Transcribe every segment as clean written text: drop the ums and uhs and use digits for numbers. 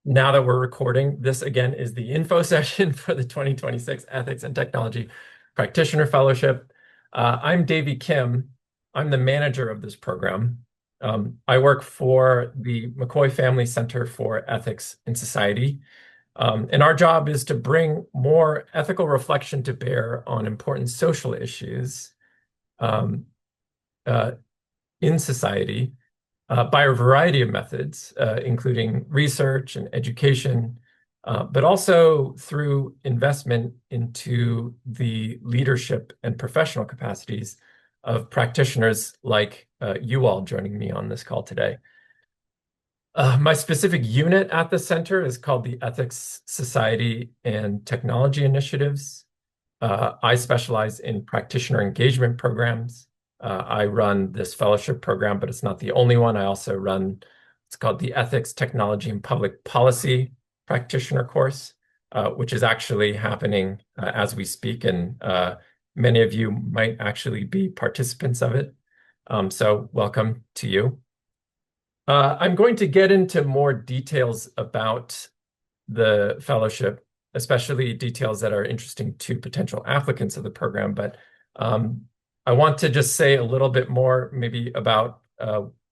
Now that we're recording, this again is the info session for the 2026 Ethics and Technology Practitioner Fellowship. I'm Davey Kim. I'm the manager of this program. I work for the McCoy Family Center for Ethics in Society. And our job is to bring more ethical reflection to bear on important social issues um, uh, in society by a variety of methods, including research and education, but also through investment into the leadership and professional capacities of practitioners like you all joining me on this call today. My specific unit at the center is called the Ethics, Society, and Technology Initiatives. I specialize in practitioner engagement programs. I run this fellowship program, but it's not the only one. I also run, it's called the Ethics, Technology, and Public Policy Practitioner course, which is actually happening as we speak, and many of you might actually be participants of it. So welcome to you. I'm going to get into more details about the fellowship, especially details that are interesting to potential applicants of the program. But I want to just say a little bit more maybe about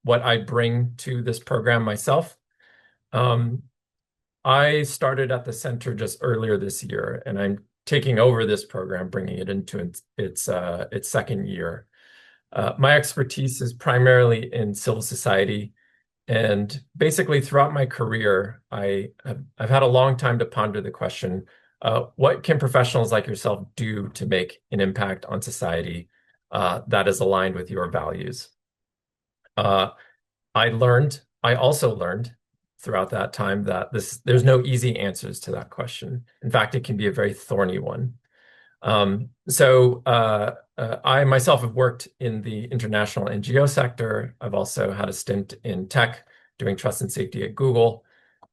what I bring to this program myself. I started at the center just earlier this year, and I'm taking over this program, bringing it into its second year. My expertise is primarily in civil society. And basically, throughout my career, I've had a long time to ponder the question, what can professionals like yourself do to make an impact on society that is aligned with your values? Uh, I also learned throughout that time that there's no easy answers to that question. In fact, it can be a very thorny one. I myself have worked in the international NGO sector. I've also had a stint in tech doing trust and safety at Google.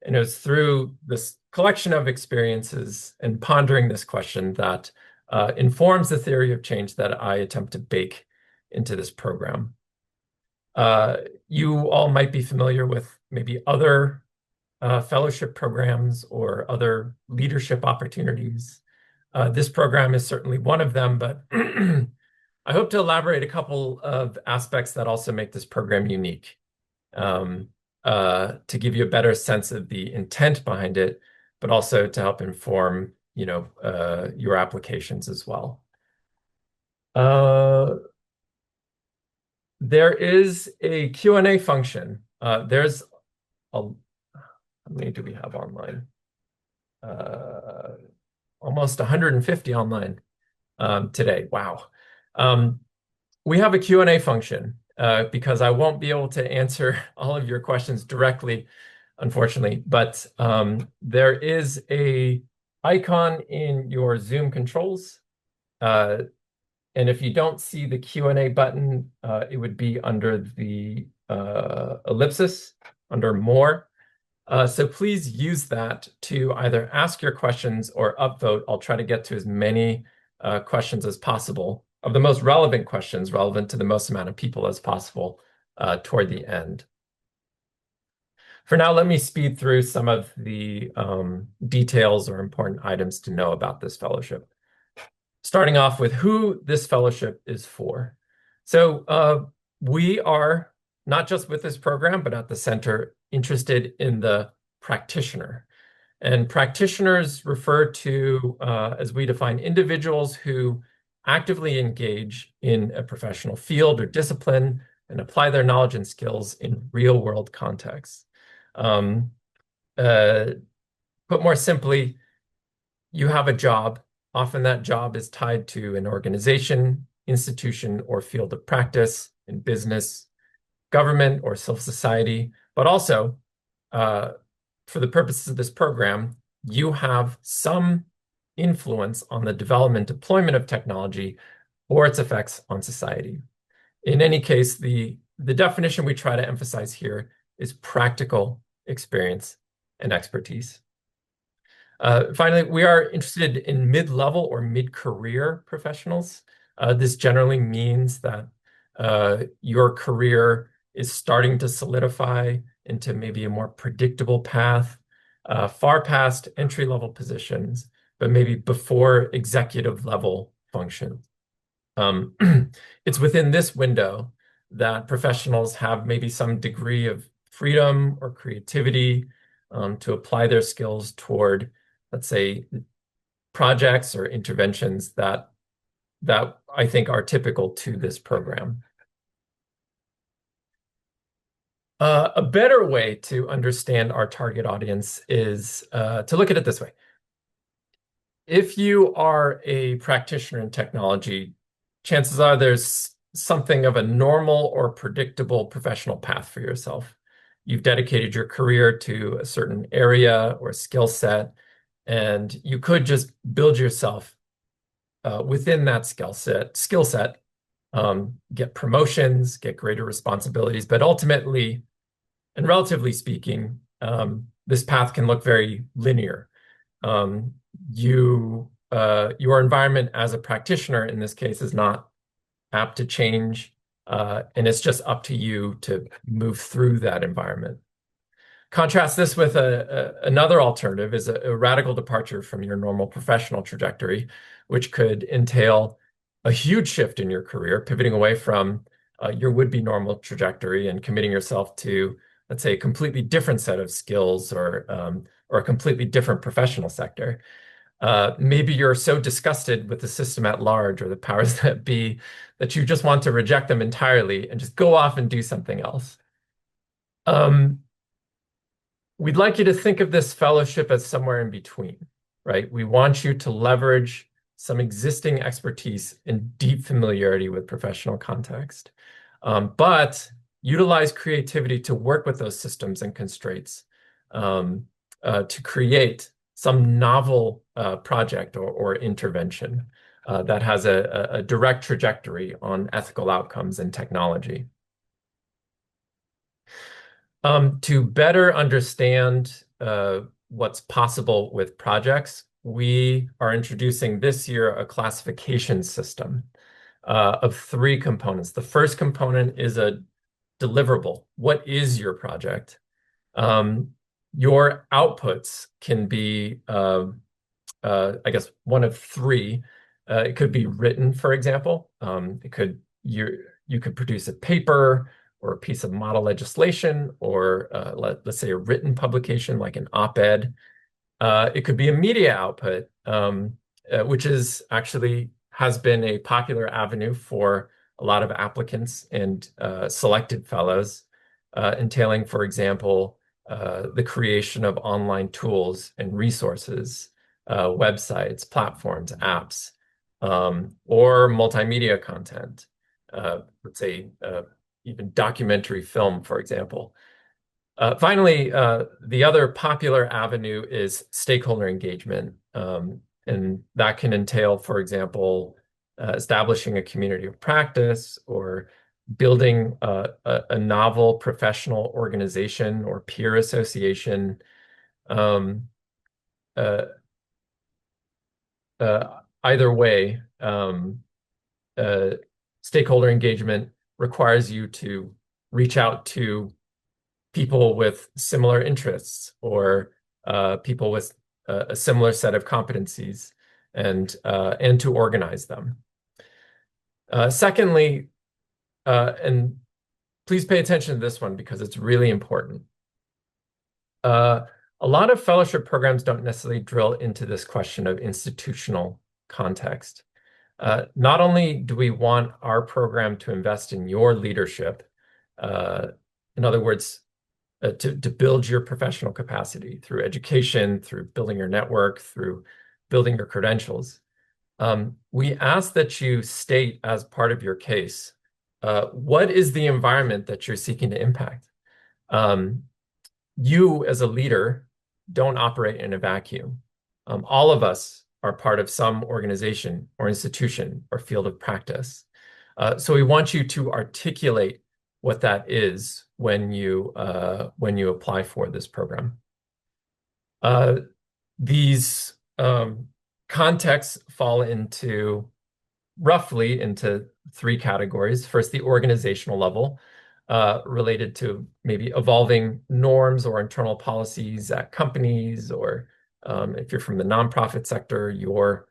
And it was through this collection of experiences and pondering this question that informs the theory of change that I attempt to bake into this program. You all might be familiar with maybe other fellowship programs or other leadership opportunities. This program is certainly one of them, but I hope to elaborate a couple of aspects that also make this program unique, to give you a better sense of the intent behind it, but also to help inform, your applications as well. There is a Q&A function. How many do we have online? Almost 150 online today. Wow. We have a Q&A function because I won't be able to answer all of your questions directly, unfortunately, but there is a icon in your Zoom controls. And if you don't see the Q&A button, it would be under the ellipsis, under More. So please use that to either ask your questions or upvote. I'll try to get to as many questions as possible, of the most relevant questions, relevant to the most amount of people as possible toward the end. For now, let me speed through some of the details or important items to know about this fellowship. Starting off with who this fellowship is for. So we are, not just with this program, but at the center, interested in the practitioner. And practitioners refer to, as we define, individuals who actively engage in a professional field or discipline and apply their knowledge and skills in real-world contexts. Put more simply, you have a job. Often that job is tied to an organization, institution, or field of practice in business, government, or civil society. But also, for the purposes of this program, you have some influence on the development, deployment of technology or its effects on society. In any case, the definition we try to emphasize here is practical experience and expertise. Finally, we are interested in mid-level or mid-career professionals. This generally means that your career is starting to solidify into maybe a more predictable path. far past entry-level positions, but maybe before executive level functions. Um, it's within this window that professionals have maybe some degree of freedom or creativity to apply their skills toward, let's say, projects or interventions that I think are typical to this program. A better way to understand our target audience is to look at it this way. If you are a practitioner in technology, chances are there's something of a normal or predictable professional path for yourself. You've dedicated your career to a certain area or skill set, and you could just build yourself within that skill set, get promotions, get greater responsibilities, but ultimately, and relatively speaking, this path can look very linear. Your environment as a practitioner in this case is not apt to change, and it's just up to you to move through that environment. Contrast this with another alternative is a radical departure from your normal professional trajectory, which could entail a huge shift in your career, pivoting away from your would-be normal trajectory and committing yourself to, let's say, a completely different set of skills or a completely different professional sector. Maybe you're so disgusted with the system at large or the powers that be that you just want to reject them entirely and just go off and do something else. We'd like you to think of this fellowship as somewhere in between, right? We want you to leverage some existing expertise and deep familiarity with professional context, but utilize creativity to work with those systems and constraints to create some novel project or intervention that has a direct trajectory on ethical outcomes in technology. To better understand what's possible with projects, we are introducing this year a classification system of 3 components. The first component is a deliverable. What is your project? Your outputs can be, I guess, one of 3. It could be written, for example. You could produce a paper or a piece of model legislation, or let's say a written publication like an op-ed. It could be a media output, which has been a popular avenue for a lot of applicants and selected fellows, entailing, for example, the creation of online tools and resources, websites, platforms, apps, or multimedia content. Let's say even documentary film, for example. Finally, the other popular avenue is stakeholder engagement. And that can entail, for example, establishing a community of practice or building a novel professional organization or peer association. Either way, stakeholder engagement requires you to reach out to people with similar interests or people with a similar set of competencies and to organize them. Secondly, and please pay attention to this one because it's really important. A lot of fellowship programs don't necessarily drill into this question of institutional context. Not only do we want our program to invest in your leadership, in other words, to build your professional capacity through education, through building your network, through building your credentials. We ask that you state as part of your case, what is the environment that you're seeking to impact? You as a leader don't operate in a vacuum. All of us are part of some organization or institution or field of practice. So we want you to articulate what that is when you apply for this program. These contexts fall roughly into 3 categories. First, the organizational level. related to maybe evolving norms or internal policies at companies, or if you're from the nonprofit sector, your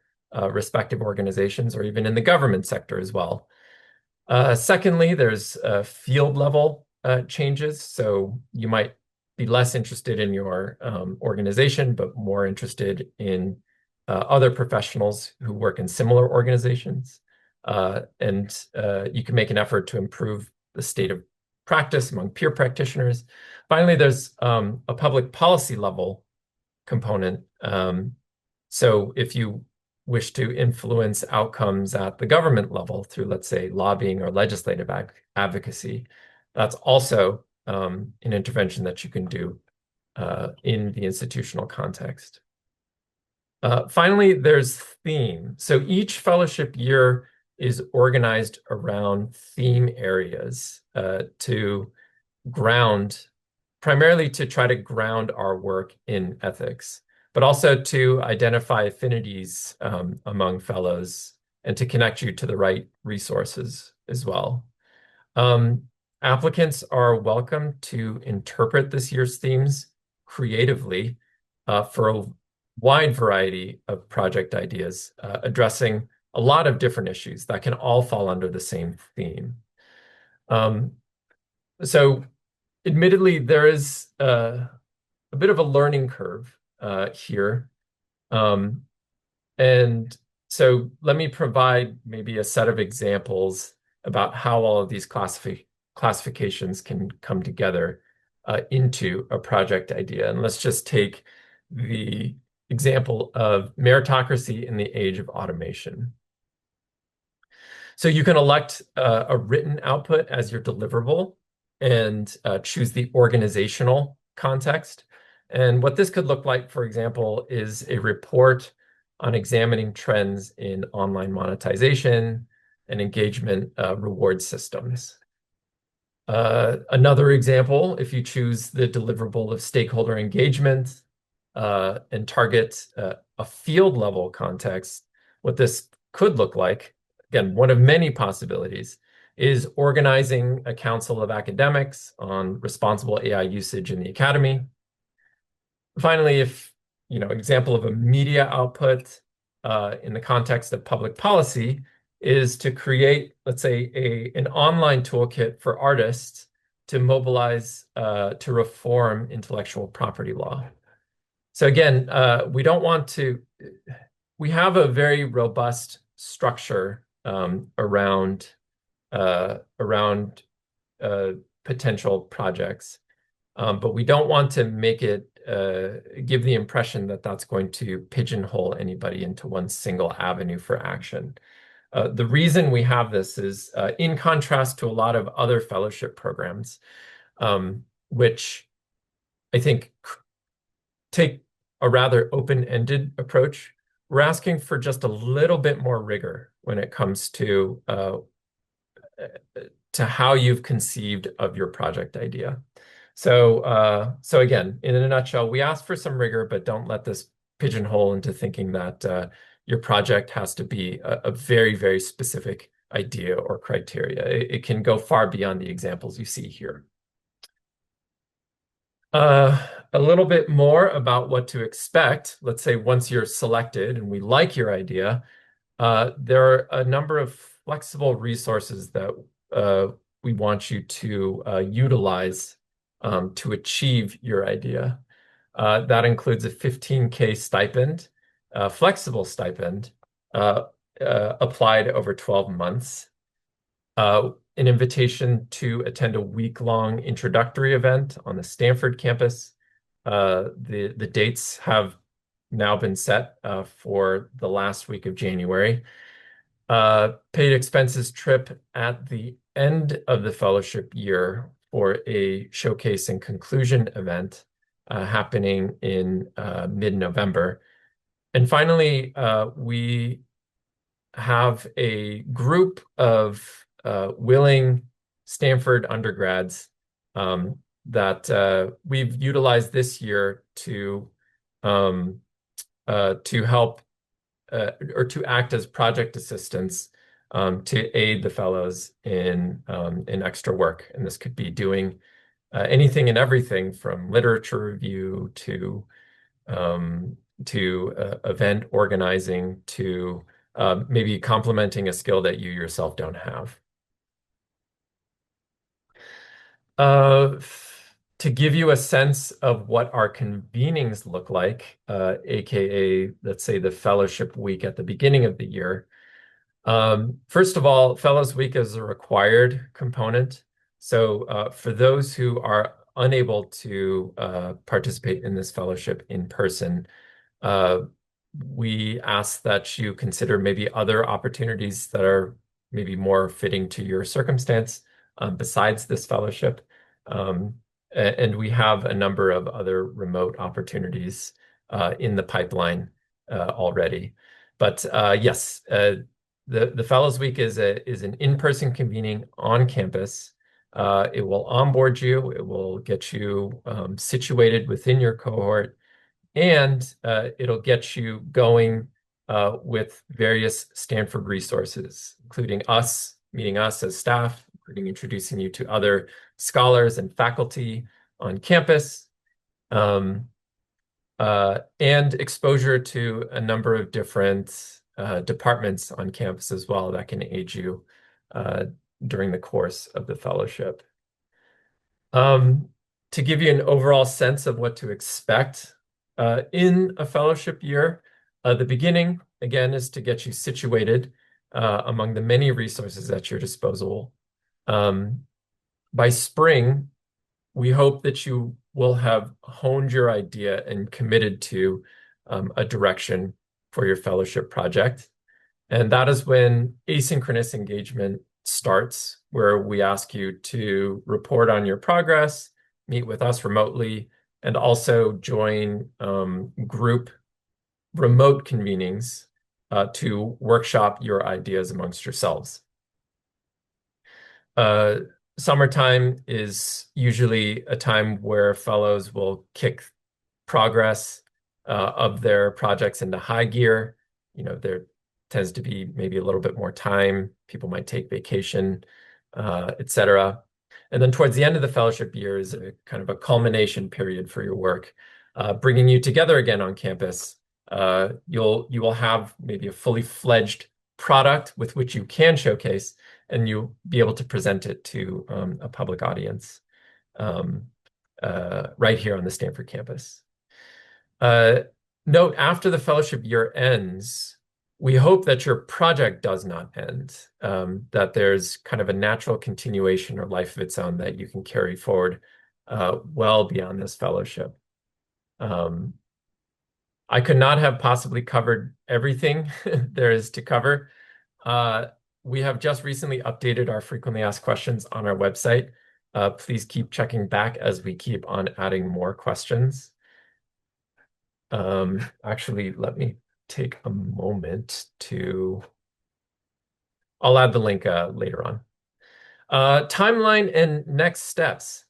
respective organizations, or even in the government sector as well. Secondly, there's field level changes. So you might be less interested in your organization, but more interested in other professionals who work in similar organizations. And you can make an effort to improve the state of practice among peer practitioners. Finally, there's a public policy level component. So if you wish to influence outcomes at the government level through, let's say, lobbying or legislative advocacy, that's also an intervention that you can do in the institutional context. Finally, there's theme. So each fellowship year is organized around theme areas to ground, primarily to try to ground our work in ethics, but also to identify affinities among fellows and to connect you to the right resources as well. Applicants are welcome to interpret this year's themes creatively for a wide variety of project ideas, addressing a lot of different issues that can all fall under the same theme. So admittedly, there is a bit of a learning curve here. And so let me provide maybe a set of examples about how all of these classifications can come together into a project idea. And let's just take the example of meritocracy in the age of automation. So you can elect a written output as your deliverable and choose the organizational context. And what this could look like, for example, is a report on examining trends in online monetization and engagement reward systems. Another example, if you choose the deliverable of stakeholder engagement and target a field level context, what this could look like, again, one of many possibilities, is organizing a council of academics on responsible AI usage in the academy. Finally, if, example of a media output in the context of public policy is to create, let's say, an online toolkit for artists to mobilize to reform intellectual property law. So again, we have a very robust structure around potential projects, but we don't want to make it give the impression that that's going to pigeonhole anybody into one single avenue for action. The reason we have this is in contrast to a lot of other fellowship programs, which I think take a rather open-ended approach. We're asking for just a little bit more rigor when it comes to how you've conceived of your project idea. So again, in a nutshell, we ask for some rigor, but don't let this pigeonhole into thinking that your project has to be a very, very specific idea or criteria. It can go far beyond the examples you see here. A little bit more about what to expect. Let's say once you're selected and we like your idea, there are a number of flexible resources that we want you to utilize to achieve your idea. That includes a 15K stipend, flexible stipend, applied over 12 months, an invitation to attend a week-long introductory event on the Stanford campus. The dates have now been set for the last week of January. Paid expenses trip at the end of the fellowship year for a showcase and conclusion event happening in mid-November. And finally, we have a group of willing Stanford undergrads that we've utilized this year to help or to act as project assistants to aid the fellows in extra work. And this could be doing anything and everything from literature review to event organizing to maybe complementing a skill that you yourself don't have. Uh, to give you a sense of what our convenings look like, aka, let's say, the fellowship week at the beginning of the year. First of all, Fellows Week is a required component. So for those who are unable to participate in this fellowship in person, uh, we ask that you consider maybe other opportunities that are maybe more fitting to your circumstance besides this fellowship. Um, and we have a number of other remote opportunities in the pipeline already. But yes, the Fellows Week is an in-person convening on campus. It will onboard you. It will get you situated within your cohort, and it'll get you going with various Stanford resources, including us, meeting us as staff, including introducing you to other scholars and faculty on campus, um, and exposure to a number of different departments on campus as well that can aid you during the course of the fellowship. To give you an overall sense of what to expect in a fellowship year, the beginning, again, is to get you situated among the many resources at your disposal. By spring, we hope that you will have honed your idea and committed to a direction for your fellowship project. And that is when asynchronous engagement starts, where we ask you to report on your progress, meet with us remotely, and also join group remote convenings to workshop your ideas amongst yourselves. Summertime is usually a time where fellows will kick progress of their projects into high gear. There tends to be maybe a little bit more time. People might take vacation, etc. And then towards the end of the fellowship year is a kind of a culmination period for your work, bringing you together again on campus. You will have maybe a fully fledged product with which you can showcase, and you'll be able to present it to a public audience right here on the Stanford campus. Note, after the fellowship year ends, we hope that your project does not end, that there's kind of a natural continuation or life of its own that you can carry forward well beyond this fellowship. I could not have possibly covered everything there is to cover. We have just recently updated our frequently asked questions on our website. Please keep checking back as we keep on adding more questions. Actually, let me take a moment to... I'll add the link later on. Timeline and next steps.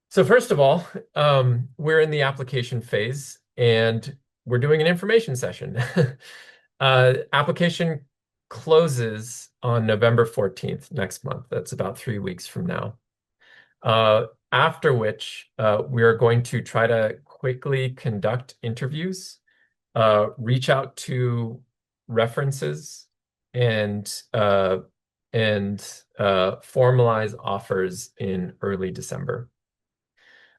So first of all, we're in the application phase, and we're doing an information session. Application closes on November 14th next month. That's about 3 weeks from now. After which, we're going to try to quickly conduct interviews, reach out to references, and formalize offers in early December.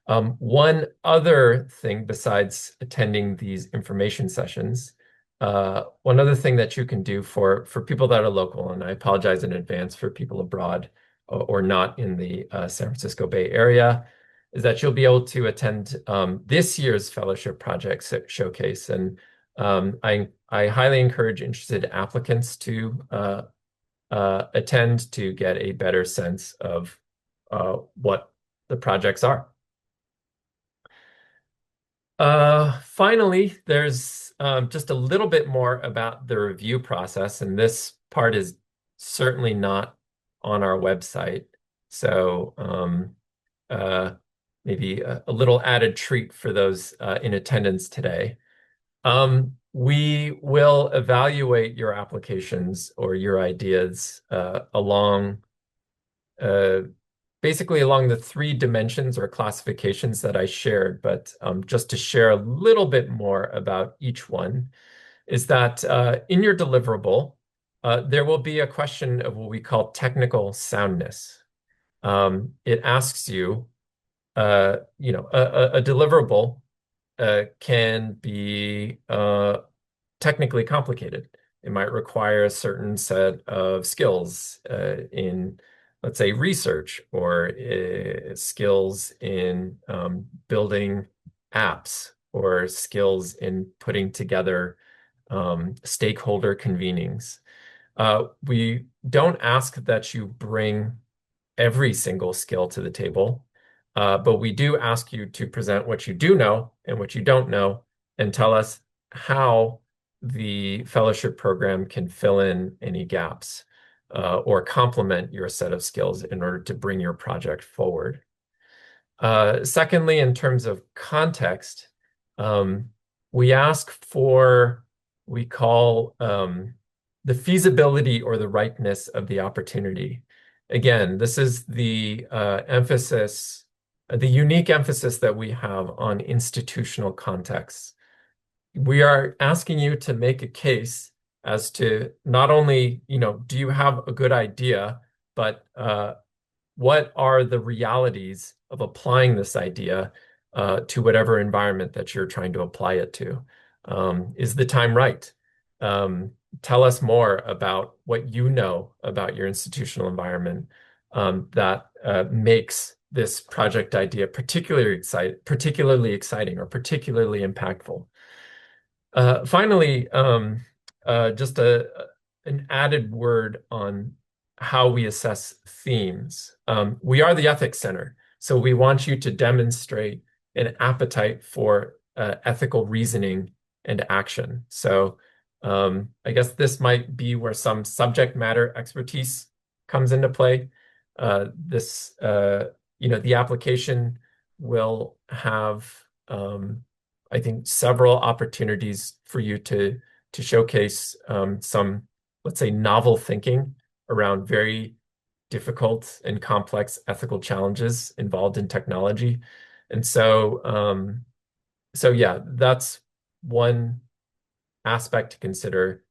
One other thing besides attending these information sessions, one other thing that you can do for people that are local, and I apologize in advance for people abroad or not in the San Francisco Bay Area, is that you'll be able to attend this year's fellowship project showcase. And I highly encourage interested applicants to attend to get a better sense of what the projects are. Finally, there's just a little bit more about the review process, and this part is certainly not on our website. So maybe a little added treat for those in attendance today. We will evaluate your applications or your ideas along uh, basically along the three dimensions or classifications that I shared, but just to share a little bit more about each one, is that in your deliverable, there will be a question of what we call technical soundness. It asks you, a deliverable can be technically complicated. It might require a certain set of skills in, let's say, research or skills in building apps or skills in putting together stakeholder convenings. We don't ask that you bring every single skill to the table, but we do ask you to present what you do know and what you don't know and tell us how the fellowship program can fill in any gaps or complement your set of skills in order to bring your project forward. Secondly, in terms of context, um, we ask for, we call the feasibility or the ripeness of the opportunity. Again, this is the emphasis, the unique emphasis that we have on institutional contexts. We are asking you to make a case as to not only, do you have a good idea, but what are the realities of applying this idea to whatever environment that you're trying to apply it to? Is the time right? Tell us more about what you know about your institutional environment that makes this project idea particularly exciting or particularly impactful. Finally, just an added word on how we assess themes. We are the Ethics Center, so we want you to demonstrate an appetite for ethical reasoning and action. So I guess this might be where some subject matter expertise comes into play. The application will have I think several opportunities for you to showcase some, let's say, novel thinking around very difficult and complex ethical challenges involved in technology. And so yeah, that's one aspect to consider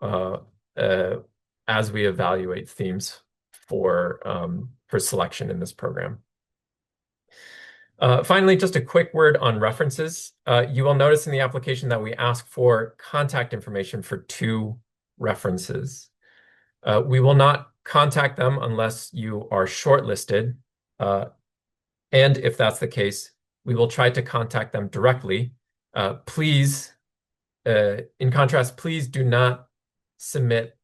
uh, uh, as we evaluate themes for selection in this program. Finally, just a quick word on references. You will notice in the application that we ask for contact information for 2 references. We will not contact them unless you are shortlisted. And if that's the case, we will try to contact them directly. Please, in contrast, please do not submit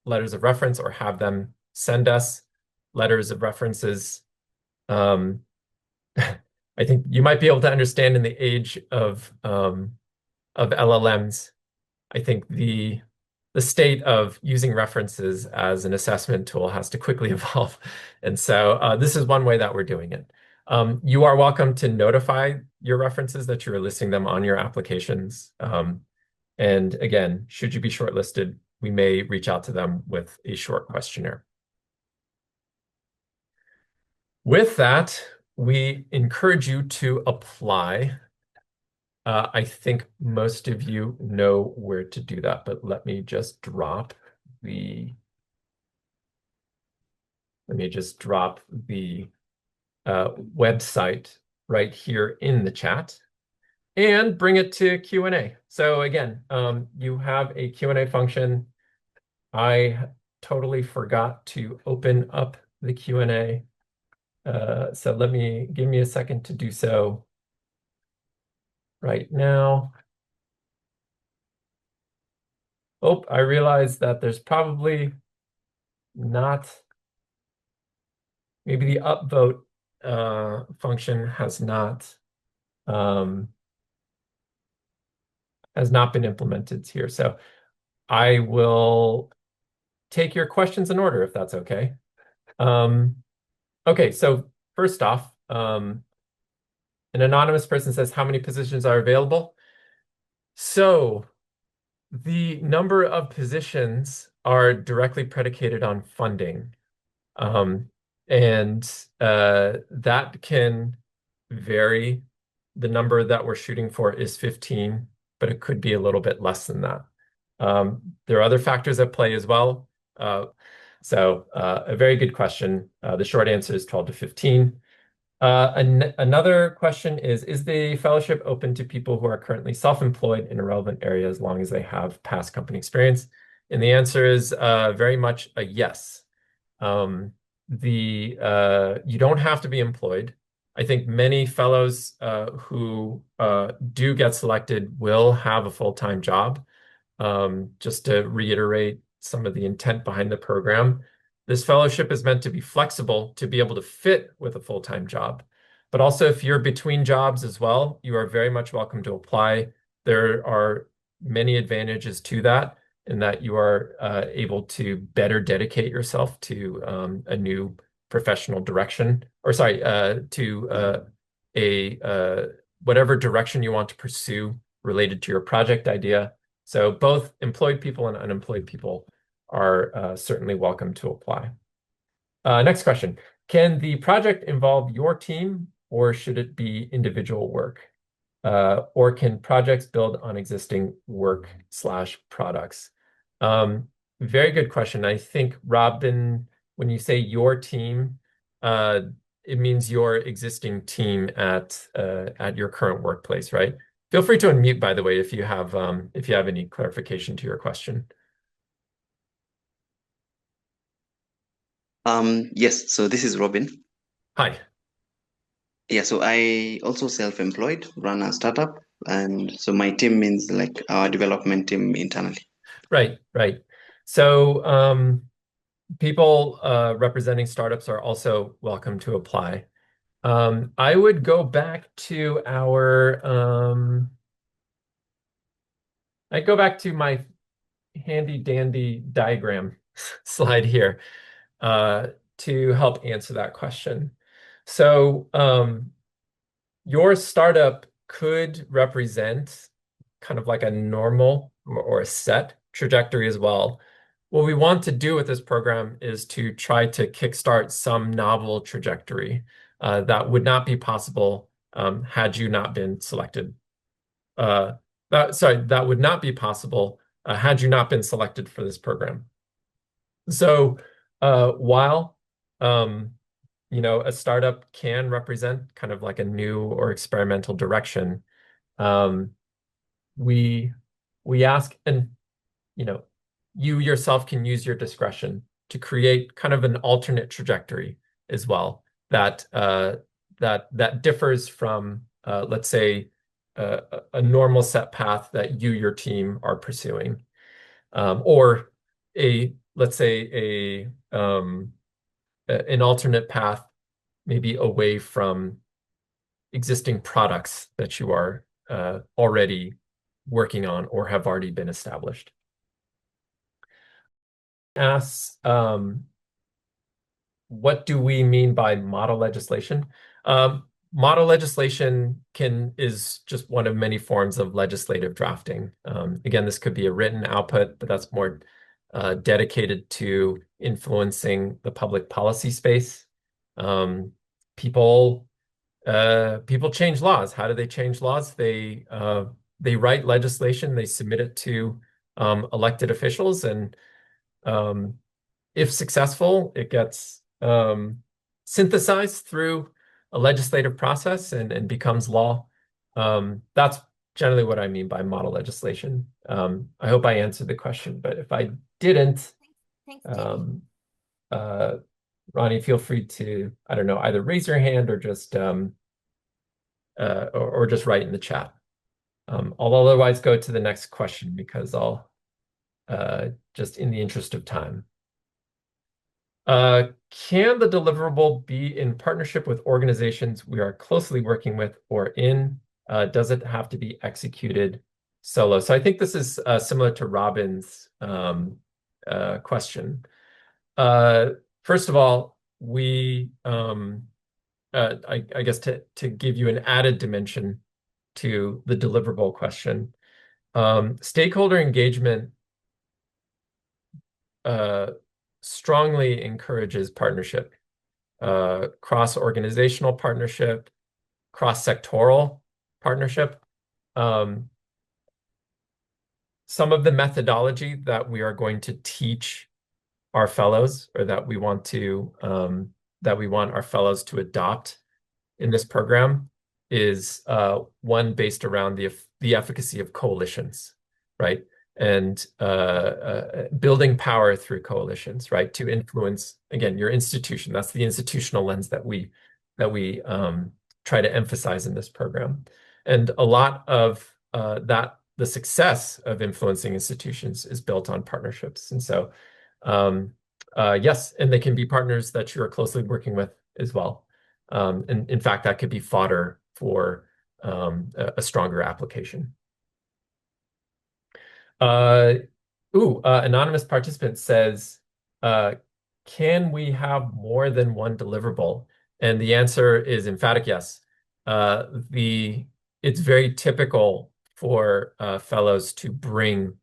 letters of reference or have them send us letters of references. I think you might be able to understand in the age of LLMs. I think the state of using references as an assessment tool has to quickly evolve, and so this is one way that we're doing it. You are welcome to notify your references that you're listing them on your applications. And again, should you be shortlisted, we may reach out to them with a short questionnaire. With that, we encourage you to apply. I think most of you know where to do that, but let me just drop the website right here in the chat and bring it to Q&A. So again, you have a Q&A function. I totally forgot to open up the Q&A. So give me a second to do so right now. Oh, I realized that there's probably not, maybe the upvote function has not been implemented here. So I will take your questions in order if that's okay. Okay, so first off, an anonymous person says, how many positions are available? So the number of positions are directly predicated on funding. Um, and that can vary. The number that we're shooting for is 15, but it could be a little bit less than that. There are other factors at play as well. A very good question. The short answer is 12 to 15. Another question is the fellowship open to people who are currently self-employed in a relevant area as long as they have past company experience? And the answer is very much a yes. You don't have to be employed. I think many fellows who do get selected will have a full-time job. Just to reiterate some of the intent behind the program, this fellowship is meant to be flexible to be able to fit with a full-time job. But also, if you're between jobs as well, you are very much welcome to apply. There are many advantages to that, in that you are able to better dedicate yourself to a new professional direction, or sorry, to a whatever direction you want to pursue related to your project idea. So both employed people and unemployed people are certainly welcome to apply. Next question. Can the project involve your team, or should it be individual work? Or can projects build on existing work/products? Very good question. I think, Robin, when you say your team, uh, it means your existing team at your current workplace, right? Feel free to unmute, by the way, if you have any clarification to your question. Yes, so this is Robin. Hi. Yeah, so I also self-employed, run a startup, and so my team means like our development team internally. Right, right. So people representing startups are also welcome to apply. I would go back to I'd go back to my handy dandy diagram slide here to help answer that question. So your startup could represent kind of like a normal or a set trajectory as well. What we want to do with this program is to try to kickstart some novel trajectory that would not be possible had you not been selected. That would not be possible had you not been selected for this program. So while a startup can represent kind of like a new or experimental direction, um, we we ask, and you know, you yourself can use your discretion to create kind of an alternate trajectory as well that differs from let's say a normal set path that your team are pursuing, or let's say an alternate path maybe away from existing products that you are already working on or have already been established. Asks, what do we mean by model legislation? Model legislation is just one of many forms of legislative drafting. Again, this could be a written output, but that's more dedicated to influencing the public policy space. People people change laws. How do they change laws? They write legislation, they submit it to elected officials, and um, if successful, it gets synthesized through a legislative process and becomes law. That's generally what I mean by model legislation. I hope I answered the question, but if I didn't, Thanks, Davey. uh, Ronnie, feel free to, I don't know, either raise your hand or just write in the chat. I'll otherwise go to the next question because I'll just in the interest of time. Can the deliverable be in partnership with organizations we are closely working with, or does it have to be executed solo? So I think this is similar to Robin's question. First of all, I guess to give you an added dimension to the deliverable question, Stakeholder engagement uh, strongly encourages partnership, cross-organizational partnership, cross-sectoral partnership. Um, some of the methodology that we are going to teach our fellows, or that we want our fellows to adopt in this program, is one based around the efficacy of coalitions, right? And building power through coalitions, right? To influence, again, your institution. That's the institutional lens that we try to emphasize in this program. And a lot of the success of influencing institutions is built on partnerships. And so, yes, and they can be partners that you're closely working with as well. And in fact, that could be fodder for a stronger application. Uh, Anonymous participant says, uh, can we have more than one deliverable? And the answer is emphatic yes. It's very typical for fellows to bring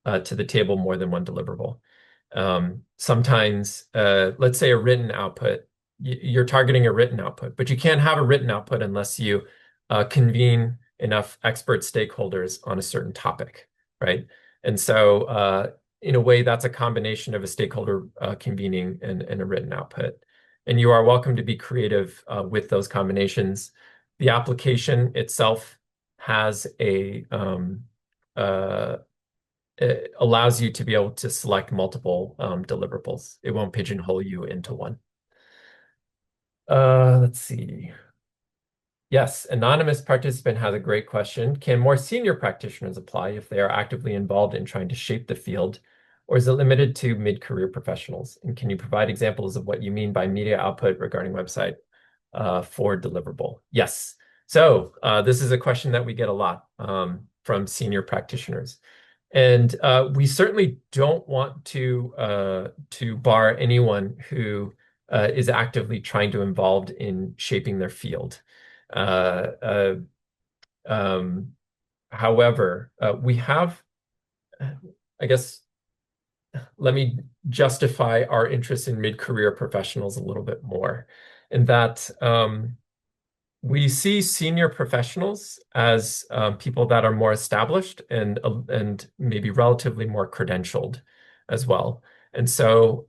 to the table more than one deliverable. Sometimes, let's say a written output, you're targeting a written output, but you can't have a written output unless you convene enough expert stakeholders on a certain topic, right? And so, in a way, that's a combination of a stakeholder convening and a written output. And you are welcome to be creative with those combinations. The application itself has it allows you to be able to select multiple deliverables. It won't pigeonhole you into one. Let's see. Yes, anonymous participant has a great question. Can more senior practitioners apply if they are actively involved in trying to shape the field, or is it limited to mid-career professionals? And can you provide examples of what you mean by media output regarding website for deliverable? Yes. So this is a question that we get a lot from senior practitioners. And we certainly don't want to bar anyone who is actively trying to involved in shaping their field. Uh, uh, um, However, we have, I guess, let me justify our interest in mid-career professionals a little bit more, in that we see senior professionals as people that are more established and maybe relatively more credentialed as well. And so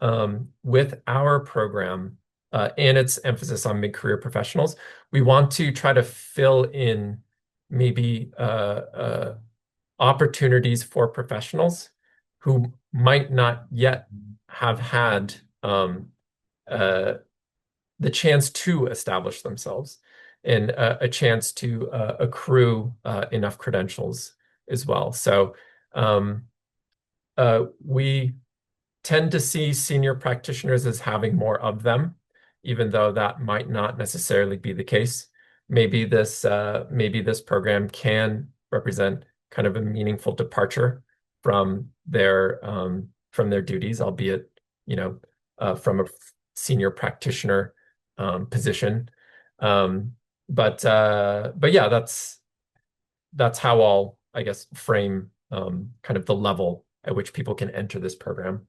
with our program and its emphasis on mid-career professionals, we want to try to fill in maybe opportunities for professionals who might not yet have had uh, the chance to establish themselves and a chance to accrue enough credentials as well. So we tend to see senior practitioners as having more of them, even though that might not necessarily be the case. Maybe this program can represent kind of a meaningful departure from their duties, albeit, from a senior practitioner position. But yeah, that's how I'll, I guess, frame kind of the level at which people can enter this program.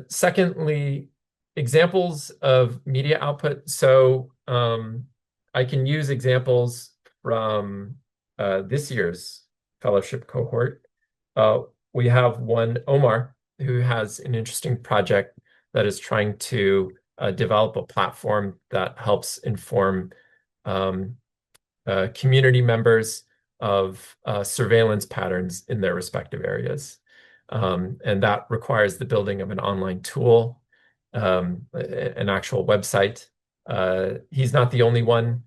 Secondly, examples of media output. So I can use examples from this year's fellowship cohort. We have one, Omar, who has an interesting project that is trying to develop a platform that helps inform community members of surveillance patterns in their respective areas. And that requires the building of an online tool, an actual website. He's not the only one.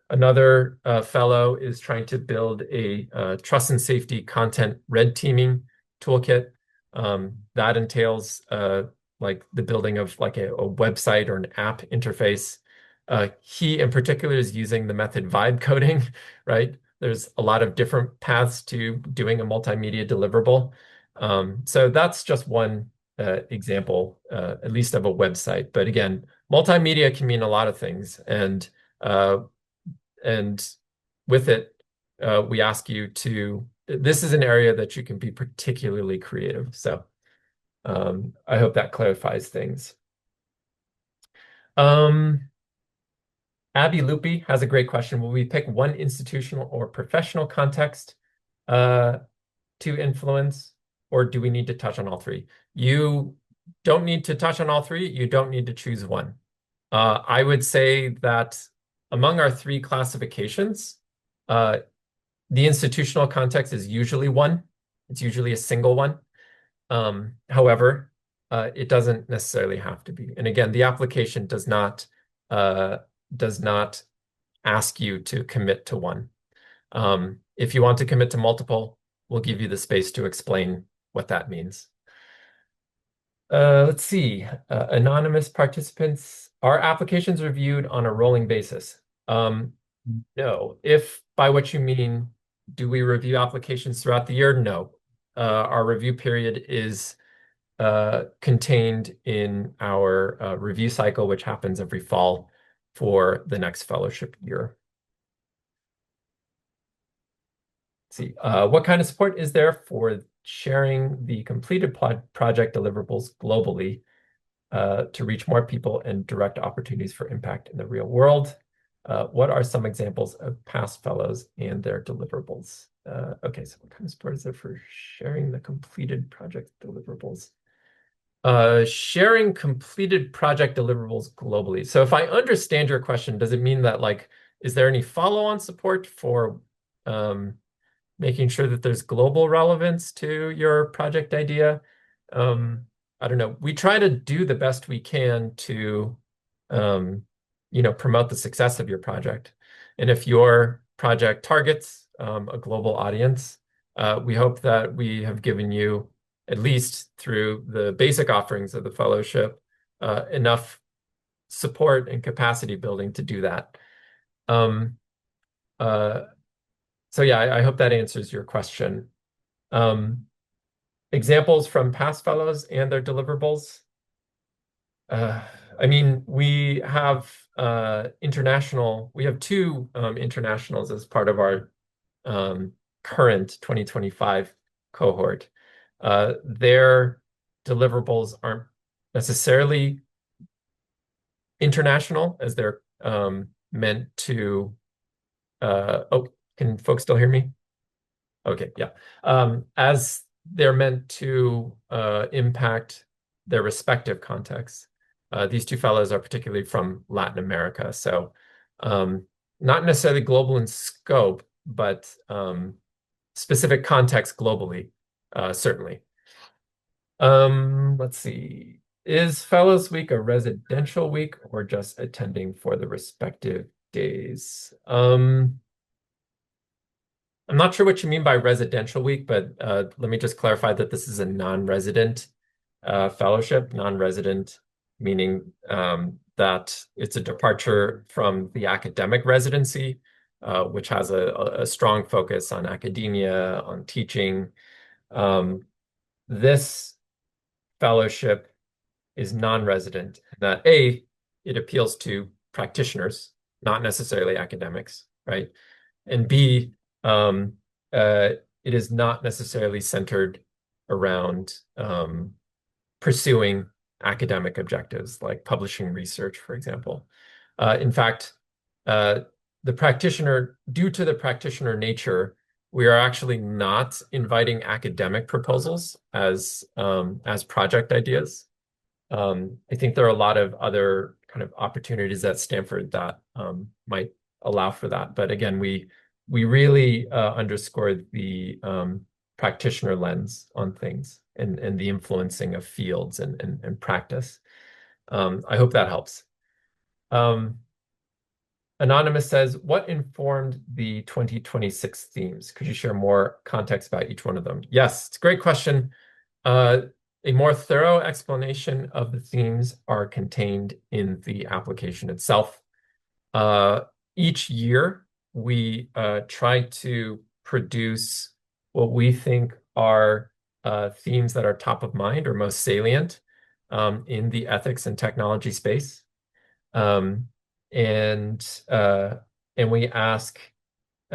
Another fellow is trying to build a trust and safety content red teaming toolkit. That entails like the building of like a website or an app interface. He in particular is using the method vibe coding, right? There's a lot of different paths to doing a multimedia deliverable. So that's just one example, at least of a website. But again, multimedia can mean a lot of things, and with it, we ask you to, this is an area that you can be particularly creative. So I hope that clarifies things. Abby Loopy has a great question. Will we pick one institutional or professional context uh, to influence, or do we need to touch on all three? You don't need to touch on all three. You don't need to choose one. I would say that among our three classifications, uh, the institutional context is usually one. It's usually a single one. However, it doesn't necessarily have to be. And again, the application uh, does not ask you to commit to one. If you want to commit to multiple, we'll give you the space to explain what that means. Let's see. Anonymous participants. Are applications reviewed on a rolling basis? No. If by what you mean, do we review applications throughout the year? No. Our review period is contained in our review cycle, which happens every fall for the next fellowship year. Let's see, what kind of support is there for sharing the completed project deliverables globally to reach more people and direct opportunities for impact in the real world? What are some examples of past fellows and their deliverables? Okay, so what kind of support is there for sharing the completed project deliverables? Sharing completed project deliverables globally. So if I understand your question, does it mean that like, is there any follow-on support for making sure that there's global relevance to your project idea? I don't know. We try to do the best we can to, promote the success of your project. And if your project targets a global audience, we hope that we have given you, at least through the basic offerings of the fellowship, enough support and capacity building to do that. So yeah, I hope that answers your question. Examples from past fellows and their deliverables. I mean, we have we have two internationals as part of our current 2025 cohort. Their deliverables aren't necessarily international as they're meant to, oh, can folks still hear me? Okay, yeah. As they're meant to impact their respective contexts. These two fellows are particularly from Latin America, so not necessarily global in scope, but specific context globally, certainly. Let's see. Is Fellows Week a residential week or just attending for the respective days? I'm not sure what you mean by residential week, but let me just clarify that this is a non-resident fellowship. Non-resident meaning that it's a departure from the academic residency, which has a strong focus on academia, on teaching. This fellowship is non-resident, that it appeals to practitioners, not necessarily academics, right? And B, it is not necessarily centered around pursuing academic objectives like publishing research, for example. In fact, due to the practitioner nature, we are actually not inviting academic proposals as project ideas. I think there are a lot of other kind of opportunities at Stanford that might allow for that. But again, we really underscore the practitioner lens on things and the influencing of fields and practice. I hope that helps. Anonymous says, what informed the 2026 themes? Could you share more context about each one of them? Yes, it's a great question. A more thorough explanation of the themes are contained in the application itself. Each year, we try to produce what we think are themes that are top of mind or most salient in the ethics and technology space. And we ask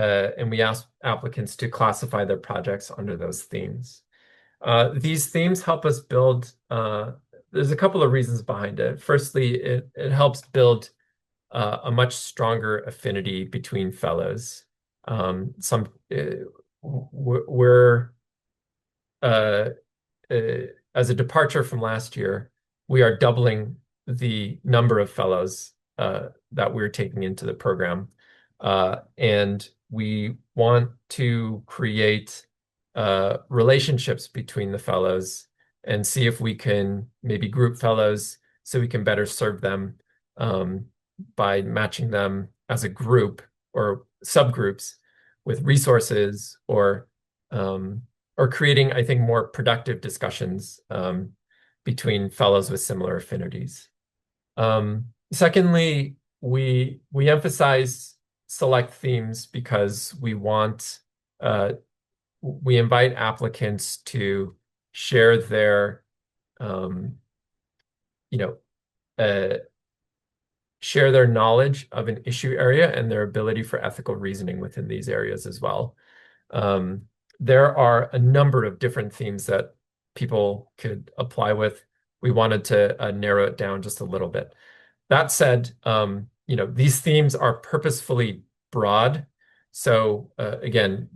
and we ask applicants to classify their projects under those themes. These themes help us build, there's a couple of reasons behind it. Firstly, it helps build a much stronger affinity between fellows. We're as a departure from last year, we are doubling the number of fellows that we're taking into the program. And we want to create relationships between the fellows and see if we can maybe group fellows so we can better serve them by matching them as a group or subgroups with resources or creating, I think, more productive discussions between fellows with similar affinities. Secondly, we emphasize select themes because we invite applicants to share their share their knowledge of an issue area and their ability for ethical reasoning within these areas as well. There are a number of different themes that people could apply with. We wanted to narrow it down just a little bit. That said, these themes are purposefully broad. So again,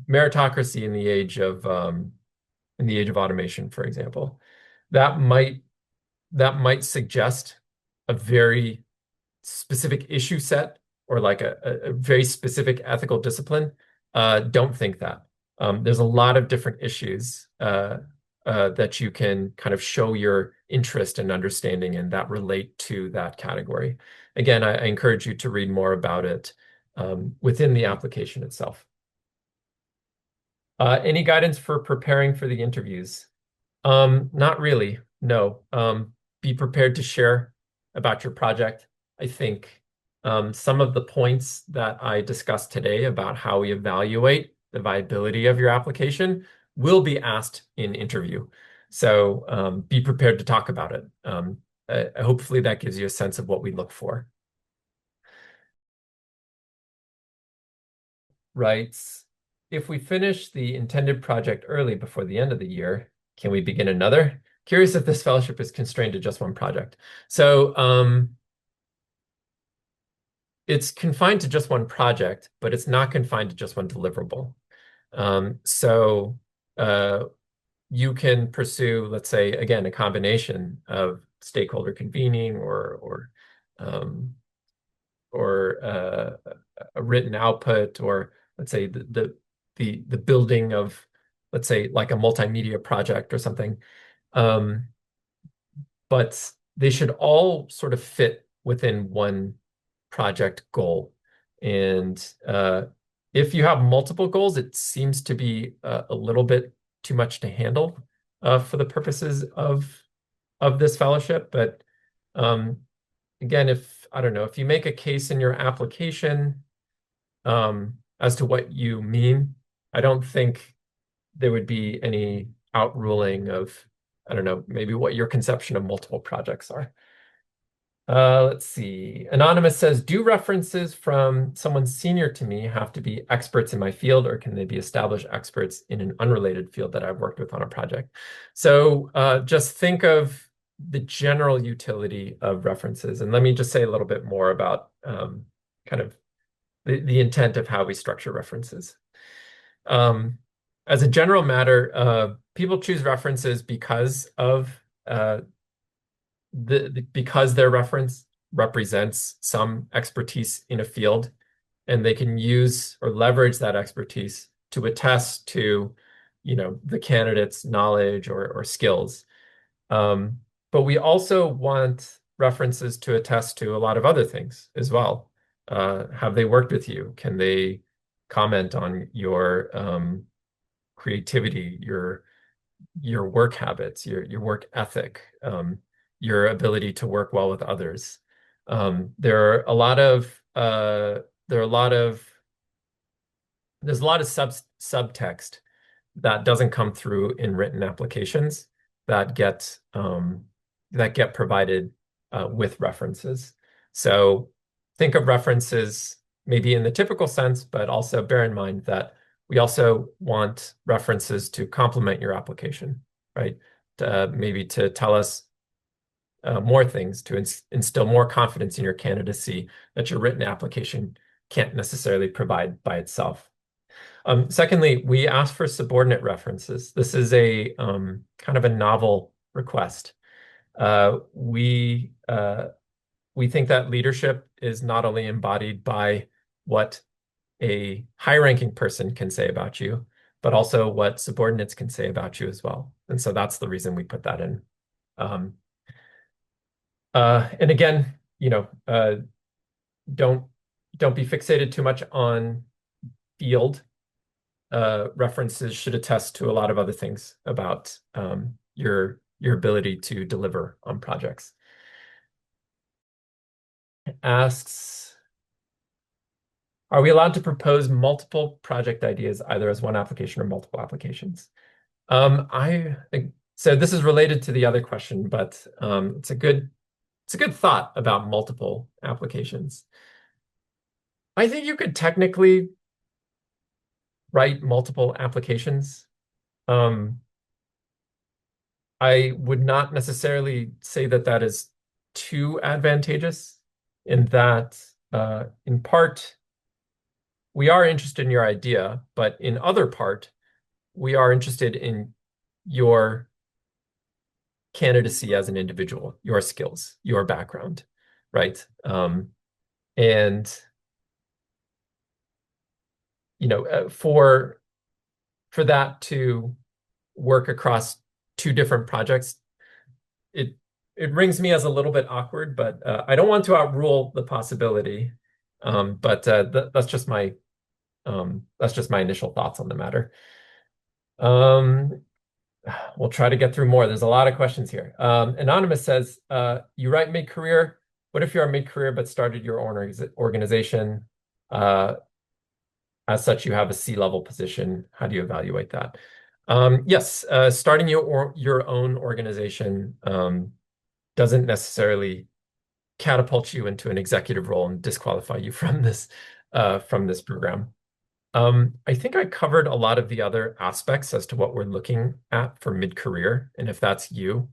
meritocracy in the age of automation, for example, that might suggest a very specific issue set or like a very specific ethical discipline. Don't think that. There's a lot of different issues that you can kind of show your interest and understanding in that relate to that category. Again, I encourage you to read more about it within the application itself. Any guidance for preparing for the interviews? Not really, no. Be prepared to share about your project. I think some of the points that I discussed today about how we evaluate the viability of your application will be asked in interview. So be prepared to talk about it. Hopefully that gives you a sense of what we look for. Writes, if we finish the intended project early before the end of the year, can we begin another? Curious if this fellowship is constrained to just one project. So it's confined to just one project, but it's not confined to just one deliverable. So you can pursue, let's say, again, a combination of stakeholder convening or a written output, or let's say the building of, let's say, like a multimedia project or something. But they should all sort of fit within one project goal. And if you have multiple goals, it seems to be a little bit too much to handle for the purposes of this fellowship. But again, I don't know, if you make a case in your application as to what you mean, I don't think there would be any outruling of, I don't know, maybe what your conception of multiple projects are. Let's see. Anonymous says, do references from someone senior to me have to be experts in my field, or can they be established experts in an unrelated field that I've worked with on a project? So just think of the general utility of references. And let me just say a little bit more about kind of the intent of how we structure references. As a general matter, people choose references because of because their reference represents some expertise in a field, and they can use or leverage that expertise to attest to, the candidate's knowledge or skills. But we also want references to attest to a lot of other things as well. Have they worked with you? Can they comment on your creativity, your work habits, your work ethic, your ability to work well with others? There's a lot of subtext that doesn't come through in written applications that get provided with references. So think of references maybe in the typical sense, but also bear in mind that we also want references to complement your application, right? Maybe to tell us more things, to instill more confidence in your candidacy that your written application can't necessarily provide by itself. Secondly, we ask for subordinate references. This is a kind of a novel request. We think that leadership is not only embodied by what a high-ranking person can say about you, but also what subordinates can say about you as well. And so that's the reason we put that in. Um, and again, don't be fixated too much on field. References should attest to a lot of other things about your ability to deliver on projects. Asks, are we allowed to propose multiple project ideas either as one application or multiple applications? So this is related to the other question, but it's a good thought about multiple applications. I think you could technically write multiple applications. I would not necessarily say that that is too advantageous in that, in part, we are interested in your idea, but in other part, we are interested in your candidacy as an individual, your skills, your background, right? And for that to work across two different projects, it rings me as a little bit awkward, but I don't want to outrule the possibility. But that's just my initial thoughts on the matter. We'll try to get through more. There's a lot of questions here. Anonymous says, you write mid-career. What if you are mid-career but started your own organization? As such, you have a C-level position. How do you evaluate that? Yes, starting your own organization doesn't necessarily catapult you into an executive role and disqualify you from this program. I think I covered a lot of the other aspects as to what we're looking at for mid-career. And if that's you,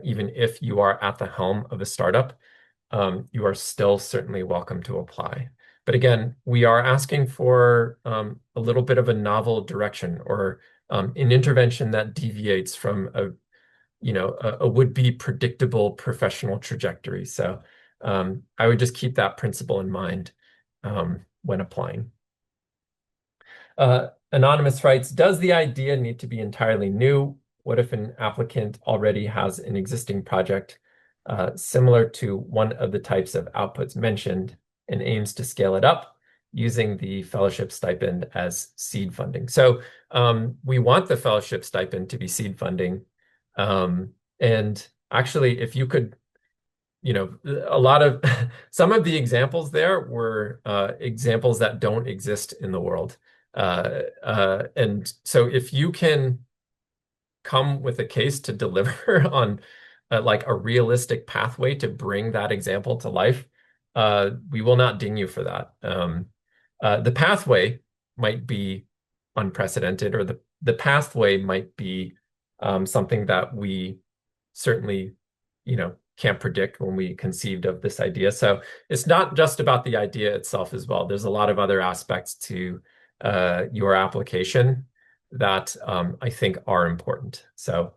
even if you are at the helm of a startup, you are still certainly welcome to apply. But again, we are asking for a little bit of a novel direction or an intervention that deviates from a would-be predictable professional trajectory. So I would just keep that principle in mind when applying. Anonymous writes, does the idea need to be entirely new? What if an applicant already has an existing project similar to one of the types of outputs mentioned and aims to scale it up using the fellowship stipend as seed funding? So we want the fellowship stipend to be seed funding. And actually, if you could, a lot of some of the examples there were examples that don't exist in the world. And so if you can come with a case to deliver on like a realistic pathway to bring that example to life, we will not ding you for that. The pathway might be unprecedented, or the pathway might be something that we certainly, can't predict when we conceived of this idea. So it's not just about the idea itself as well. There's a lot of other aspects to your application that I think are important. So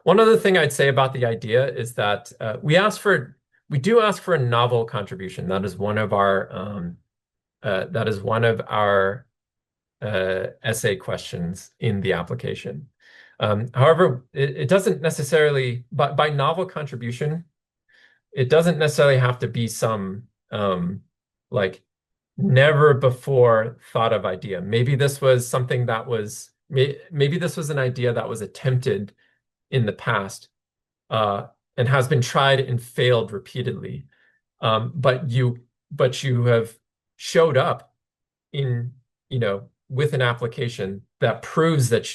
one other thing I'd say about the idea is that we do ask for a novel contribution. That is one of our essay questions in the application. However, it doesn't necessarily, but by novel contribution, it doesn't necessarily have to be some like never before thought of idea. Maybe this was something that was, maybe this was an idea that was attempted in the past and has been tried and failed repeatedly. But you have showed up in, with an application that proves that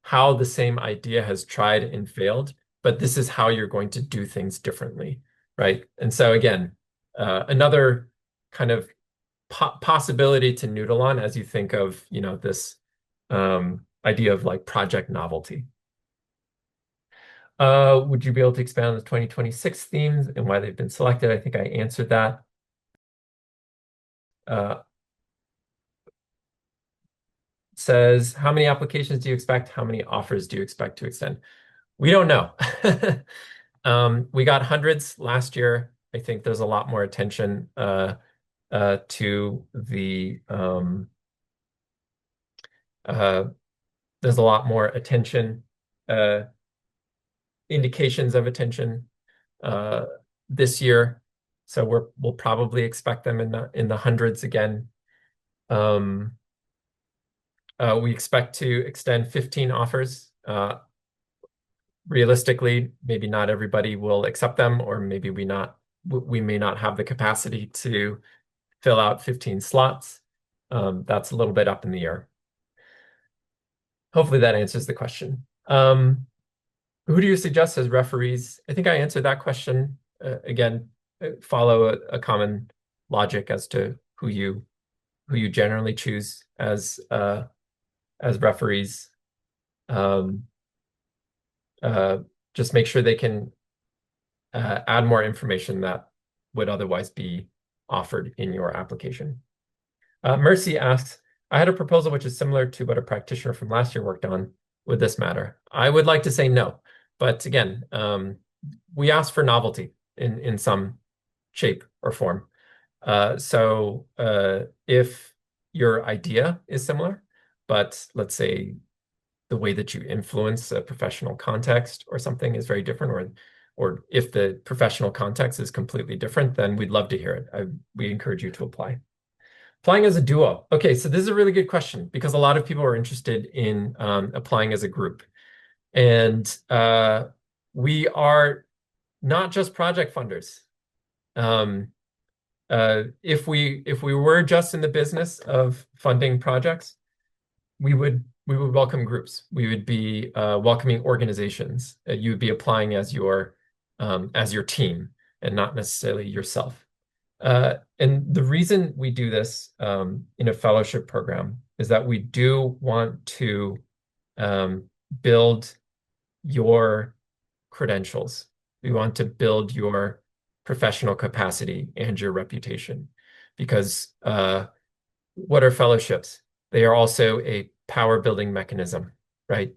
how the same idea has tried and failed, but this is how you're going to do things differently, right? And so again, another kind of possibility to noodle on as you think of, this idea of like project novelty. Would you be able to expand on the 2026 themes and why they've been selected? I think I answered that. Uh, says, how many applications do you expect? How many offers do you expect to extend? We don't know. We got hundreds last year. I think there's a lot more attention to the there's a lot more attention, indications of attention this year. So we'll probably expect them in the hundreds again. We expect to extend 15 offers. Realistically, maybe not everybody will accept them, or maybe we may not have the capacity to fill out 15 slots. That's a little bit up in the air. Hopefully that answers the question. Who do you suggest as referees? I think I answered that question. Again, follow a common logic as to who you generally choose as referees. Just make sure they can add more information that would otherwise be offered in your application. Mercy asks, I had a proposal which is similar to what a practitioner from last year worked on. Would this matter? I would like to say no, but again, we ask for novelty in some shape or form. So if your idea is similar, but let's say the way that you influence a professional context or something is very different, or if the professional context is completely different, then we'd love to hear it. We encourage you to apply. Applying as a duo. Okay, so this is a really good question because a lot of people are interested in applying as a group. And we are not just project funders. If we were just in the business of funding projects, we would welcome groups. We would be welcoming organizations. You would be applying as your team and not necessarily yourself. And the reason we do this in a fellowship program is that we do want to build your credentials. We want to build your professional capacity and your reputation. Because what are fellowships? They are also a power building mechanism, right?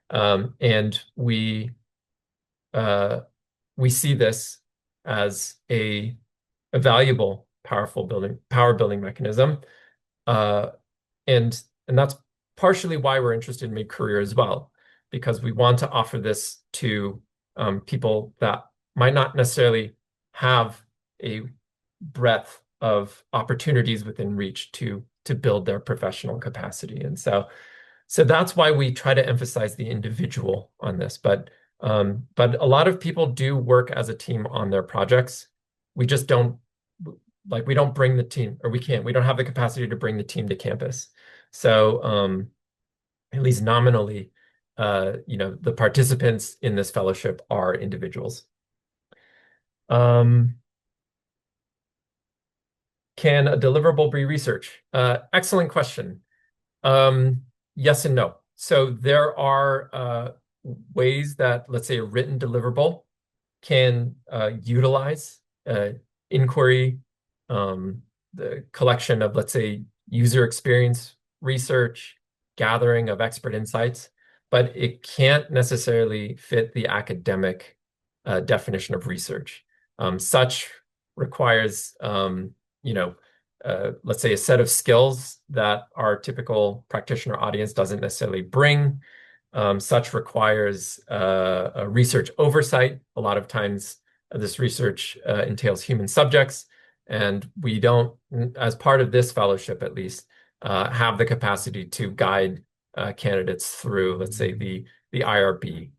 And we see this as a valuable, power building mechanism, and that's partially why we're interested in mid-career as well, because we want to offer this to people that might not necessarily have a breadth of opportunities within reach to build their professional capacity, and so that's why we try to emphasize the individual on this. But a lot of people do work as a team on their projects. We just don't bring the team, or we don't have the capacity to bring the team to campus. So at least nominally, the participants in this fellowship are individuals. Can a deliverable be research? Excellent question. Yes and no. So there are ways that, let's say, a written deliverable can utilize inquiry, the collection of, let's say, user experience research, gathering of expert insights, but it can't necessarily fit the academic definition of research. Such requires, let's say, a set of skills that our typical practitioner audience doesn't necessarily bring. Such requires a research oversight. A lot of times, this research entails human subjects, and we don't, as part of this fellowship at least, have the capacity to guide candidates through, let's say, the IRB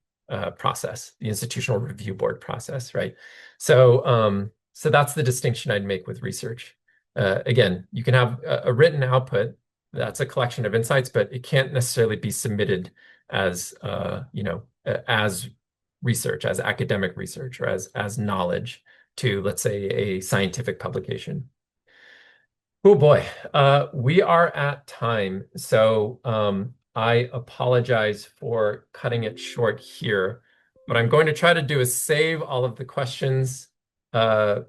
process, the Institutional Review Board process, right? So that's the distinction I'd make with research. Again, you can have a written output that's a collection of insights, but it can't necessarily be submitted as as research, as academic research, or as knowledge to, let's say, a scientific publication. Oh boy, we are at time, so I apologize for cutting it short here. What I'm going to try to do is save all of the questions uh,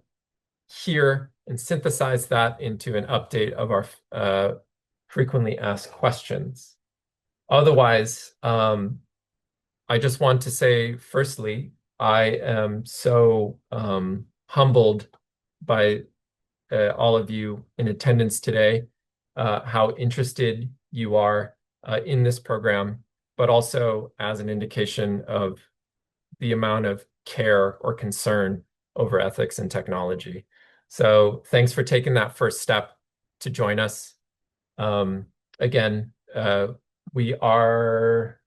here and synthesize that into an update of our frequently asked questions. Otherwise, I just want to say, firstly, I am so humbled by all of you in attendance today, how interested you are in this program, but also as an indication of the amount of care or concern over ethics and technology. So thanks for taking that first step to join us. Um, again, we are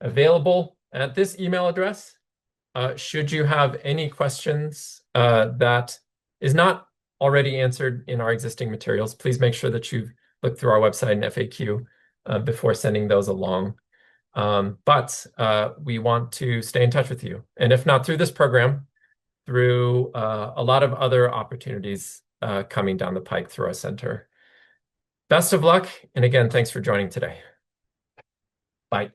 available at this email address. Should you have any questions that is not already answered in our existing materials, please make sure that you've looked through our website and FAQ before sending those along. But we want to stay in touch with you. And if not through this program, through a lot of other opportunities coming down the pike through our center. Best of luck. And again, thanks for joining today. Bye.